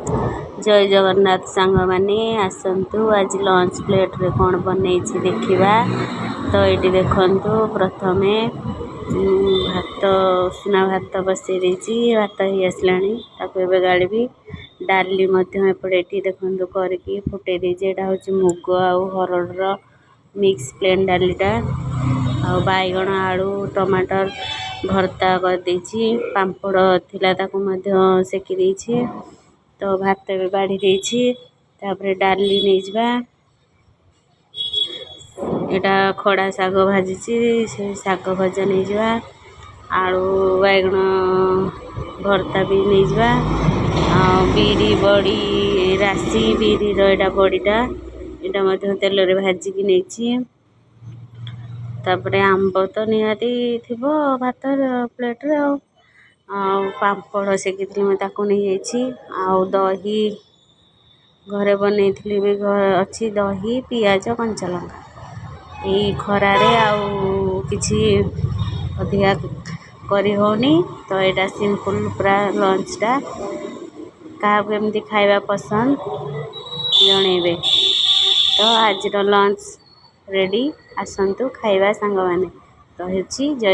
जय जगन्नाथ सांग माने आसतु आज लंच प्लेट रे कौन बन देखा। तो ये देखु प्रथमे भात उषुना भात बसई भात ही आसला गाड़ी डाली एपटे देखु करके फुटे देटा हूँ मुग आउ हरड़ मिक्स प्लेन डालीटा बैगण आलू टमाटर भर्ता कर पापड़ थिला सेकी देछि। तो भात भी बाढ़ी देछि डाली नहीं जा एटा खड़ा शाग भाजी से शाग भजा नहीं जा आलू बैगण भर्ता भी नहीं जा बिरी बड़ी राशि बिरी रहा बड़ीटा यहाँ तेल रे भाजिकी नहीं आंब तो निहाती थी भात प्लेट रे पापड़ सेकी नहीं दही घरे बन भी अच्छी दही पियाज कंचा लंका यही खरारे किसी अधिका करी होनी। तो यहाँ सिंपल पूरा लंचटा क्या एमती खाଇବା पसंद जनइबे। तो आज लंच रेडी आसतु खाଇବା सांग माने। तो जय।